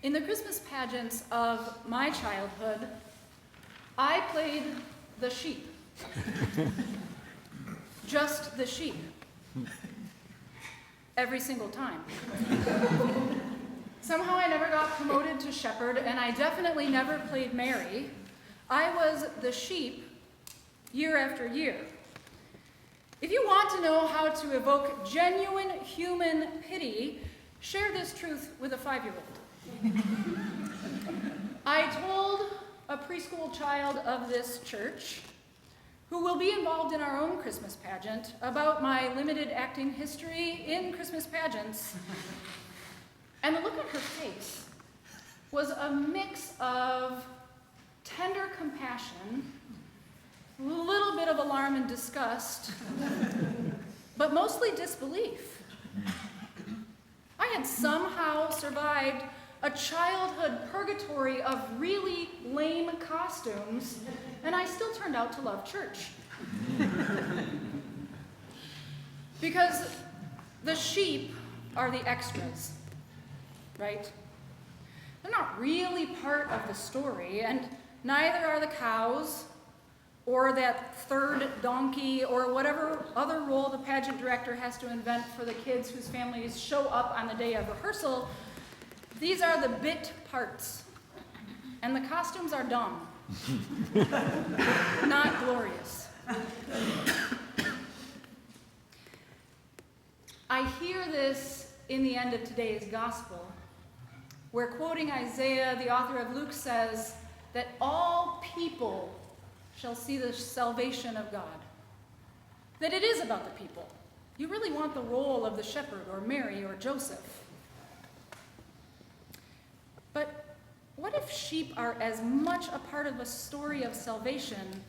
In the Christmas pageants of my childhood, I played the sheep. Just the sheep. Every single time. Somehow I never got promoted to shepherd, and I definitely never played Mary. I was the sheep year after year. If you want to know how to evoke genuine human pity, share this truth with a 5-year-old. I told a preschool child of this church, who will be involved in our own Christmas pageant, about my limited acting history in Christmas pageants. And the look on her face was a mix of tender compassion, a little bit of alarm and disgust, but mostly disbelief. I had somehow survived a childhood purgatory of really lame costumes, and I still turned out to love church. Because the sheep are the extras, right? They're not really part of the story, and neither are the cows, or that third donkey, or whatever other role the pageant director has to invent for the kids whose families show up on the day of rehearsal. These are the bit parts, and the costumes are dumb, not glorious. I hear this in the end of today's gospel, where, quoting Isaiah, the author of Luke says that all people shall see the salvation of God. That it is about the people. You really want the role of the shepherd or Mary or Joseph. But what if sheep are as much a part of a story of salvation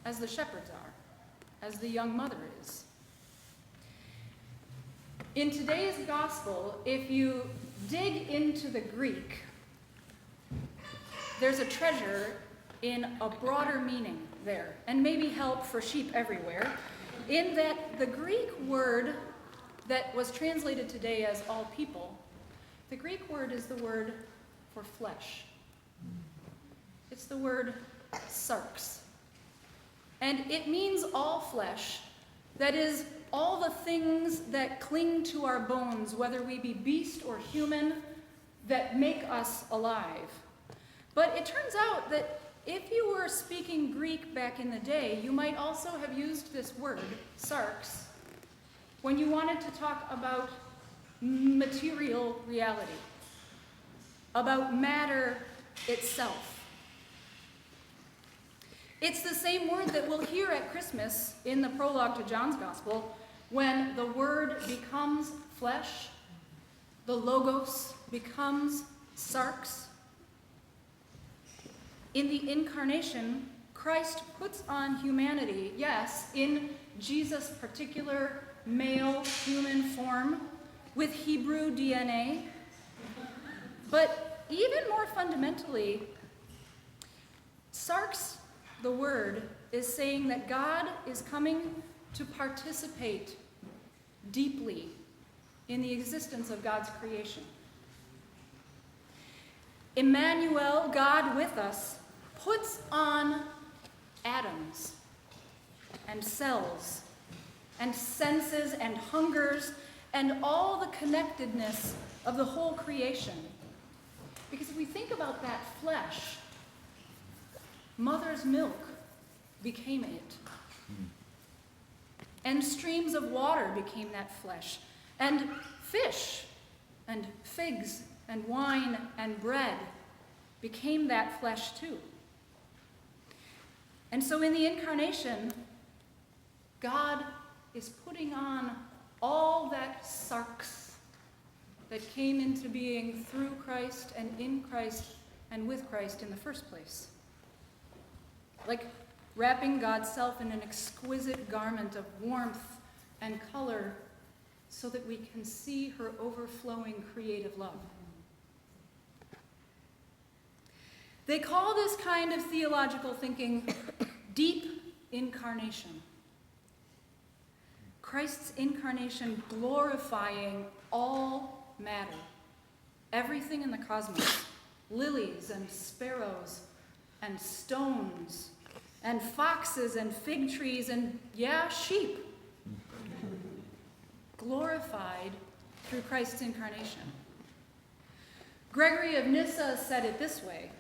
as the shepherds are, as the young mother is? In today's gospel, if you dig into the Greek, there's a treasure in a broader meaning there, and maybe help for sheep everywhere, in that the Greek word that was translated today as all people, the Greek word is the word for flesh. It's the word sarx. And it means all flesh, that is, all the things that cling to our bones, whether we be beast or human, that make us alive. But it turns out that if you were speaking Greek back in the day, you might also have used this word, sarx, when you wanted to talk about material reality, about matter itself. It's the same word that we'll hear at Christmas in the prologue to John's Gospel, when the Word becomes flesh, the Logos becomes sarx. In the incarnation, Christ puts on humanity, yes, in Jesus' particular male human form with Hebrew DNA, but even more fundamentally, sarx, the word, is saying that God is coming to participate deeply in the existence of God's creation. Emmanuel, God with us, puts on atoms and cells and senses and hungers and all the connectedness of the whole creation. Because if we think about that flesh, mother's milk became it. And streams of water became that flesh. And fish and figs and wine and bread became that flesh too. And so in the incarnation, God is putting on all that sarx that came into being through Christ and in Christ and with Christ in the first place. Like wrapping God's self in an exquisite garment of warmth and color so that we can see her overflowing creative love. They call this kind of theological thinking deep incarnation. Christ's incarnation glorifying all matter, everything in the cosmos, lilies and sparrows and stones and foxes and fig trees and, yeah, sheep, glorified through Christ's incarnation. Gregory of Nyssa said it this way: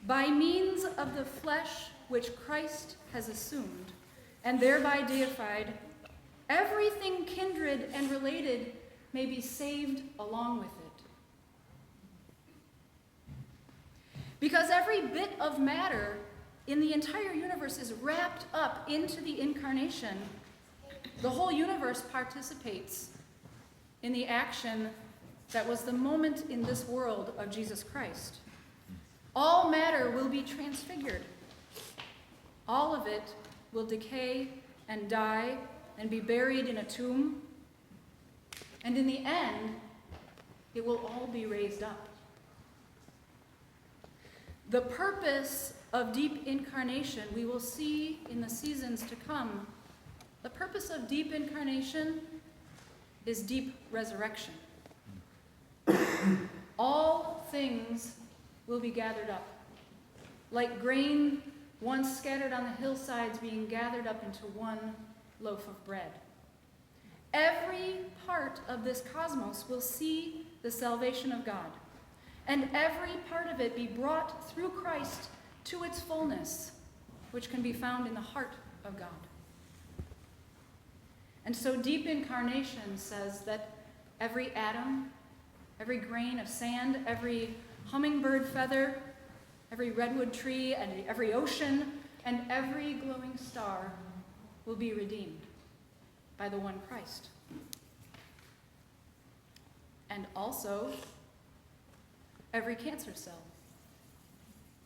by means of the flesh which Christ has assumed and thereby deified, everything kindred and related may be saved along with it. Because every bit of matter in the entire universe is wrapped up into the incarnation, the whole universe participates in the action that was the moment in this world of Jesus Christ. All matter will be transfigured. All of it will decay and die and be buried in a tomb. And in the end, it will all be raised up. The purpose of deep incarnation we will see in the seasons to come. The purpose of deep incarnation is deep resurrection. All things will be gathered up, like grain once scattered on the hillsides being gathered up into one loaf of bread. Every part of this cosmos will see the salvation of God, and every part of it be brought through Christ to its fullness, which can be found in the heart of God. And so deep incarnation says that every atom, every grain of sand, every hummingbird feather, every redwood tree, and every ocean, and every glowing star will be redeemed by the one Christ. And also, every cancer cell,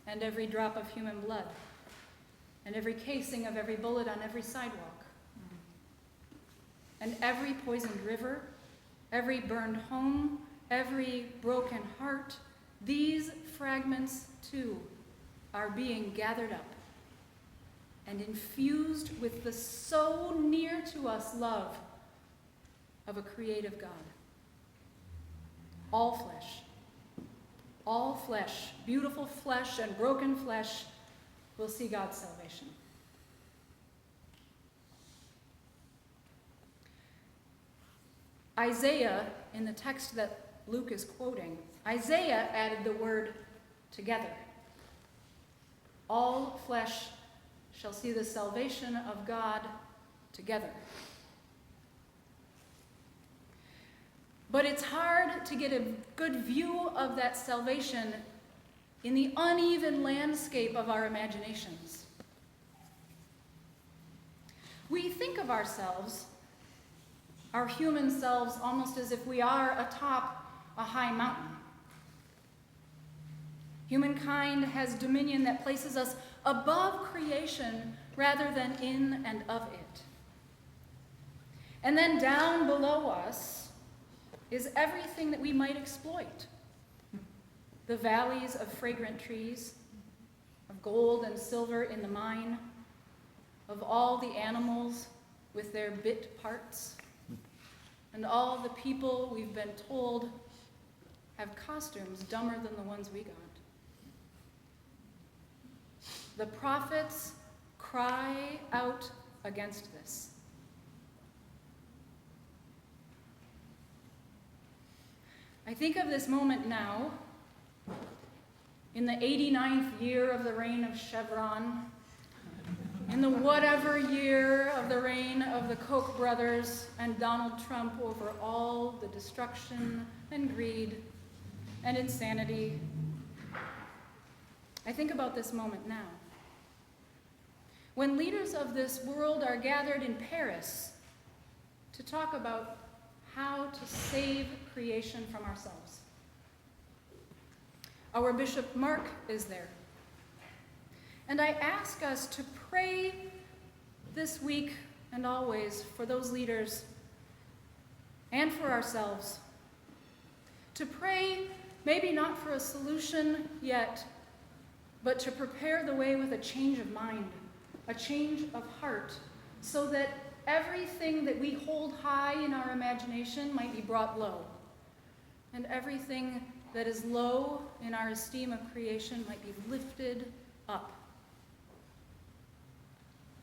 and every drop of human blood, and every casing of every bullet on every sidewalk, and every poisoned river, every burned home, every broken heart, these fragments too are being gathered up and infused with the so near to us love of a creative God. All flesh, beautiful flesh and broken flesh will see God's salvation. Isaiah, in the text that Luke is quoting, Isaiah added the word together. All flesh shall see the salvation of God together. But it's hard to get a good view of that salvation in the uneven landscape of our imaginations. We think of ourselves, our human selves, almost as if we are atop a high mountain. Humankind has dominion that places us above creation rather than in and of it. And then down below us is everything that we might exploit. The valleys of fragrant trees, of gold and silver in the mine, of all the animals with their bit parts, and all the people we've been told have costumes dumber than the ones we got. The prophets cry out against this. I think of this moment now, in the 89th year of the reign of Chevron, in the whatever year of the reign of the Koch brothers and Donald Trump over all the destruction and greed and insanity. I think about this moment now. When leaders of this world are gathered in Paris to talk about how to save creation from ourselves. Our Bishop Mark is there. And I ask us to pray this week and always for those leaders and for ourselves. To pray, maybe not for a solution yet, but to prepare the way with a change of mind, a change of heart, so that everything that we hold high in our imagination might be brought low, and everything that is low in our esteem of creation might be lifted up.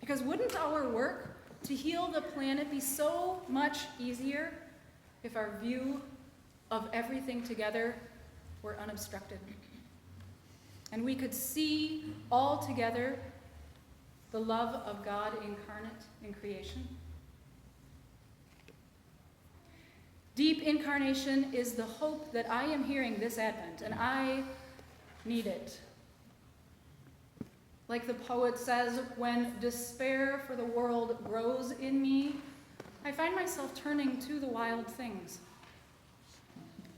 Because wouldn't our work to heal the planet be so much easier if our view of everything together were unobstructed? And we could see all together the love of God incarnate in creation? Deep incarnation is the hope that I am hearing this Advent, and I need it. Like the poet says, when despair for the world grows in me, I find myself turning to the wild things.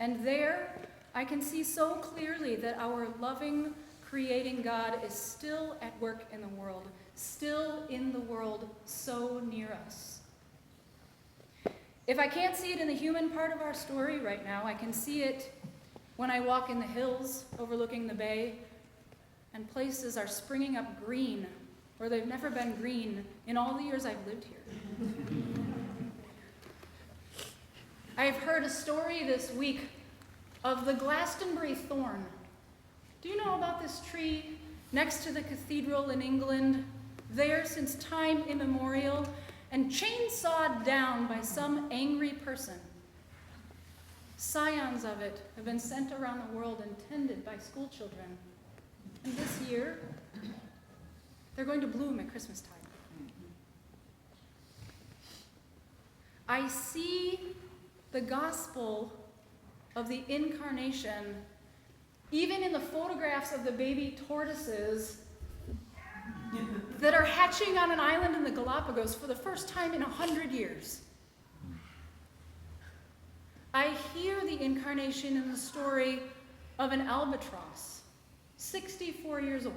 And there, I can see so clearly that our loving, creating God is still at work in the world, still in the world, so near us. If I can't see it in the human part of our story right now, I can see it when I walk in the hills overlooking the bay, and places are springing up green where they've never been green in all the years I've lived here. I've heard a story this week of the Glastonbury thorn. Do you know about this tree next to the cathedral in England, there since time immemorial, and chainsawed down by some angry person? Scions of it have been sent around the world and tended by school children. And this year, they're going to bloom at Christmas time. I see the gospel of the incarnation even in the photographs of the baby tortoises that are hatching on an island in the Galapagos for the first time in 100 years. I hear the incarnation in the story of an albatross, 64 years old.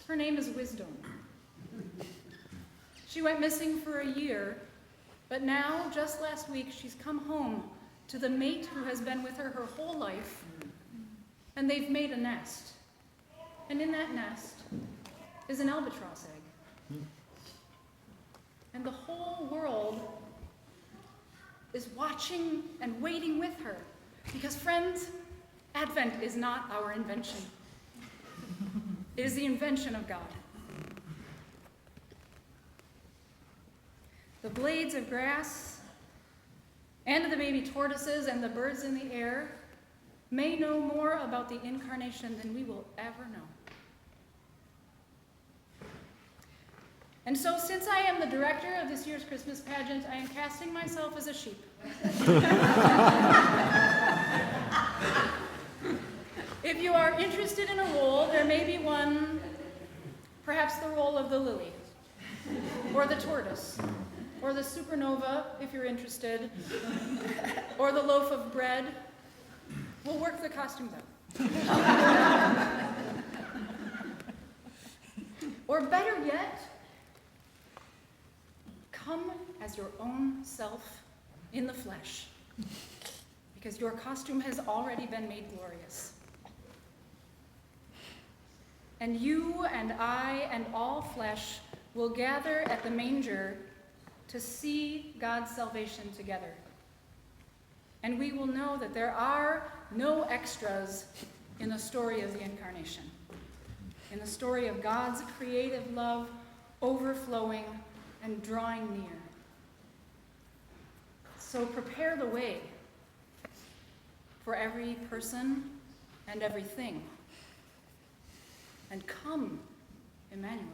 Her name is Wisdom. She went missing for a year, but now, just last week, she's come home to the mate who has been with her her whole life, and they've made a nest. And in that nest is an albatross egg. And the whole world is watching and waiting with her. Because, friends, Advent is not our invention. It is the invention of God. The blades of grass and the baby tortoises and the birds in the air may know more about the incarnation than we will ever know. And so, since I am the director of this year's Christmas pageant, I am casting myself as a sheep. If you are interested in a role, there may be one, perhaps the role of the lily, or the tortoise, or the supernova, if you're interested, or the loaf of bread. We'll work the costumes out. Or better yet, come as your own self in the flesh, because your costume has already been made glorious. And you and I and all flesh will gather at the manger to see God's salvation together. And we will know that there are no extras in the story of the incarnation, in the story of God's creative love overflowing and drawing near. So prepare the way for every person and everything. And come, Emmanuel.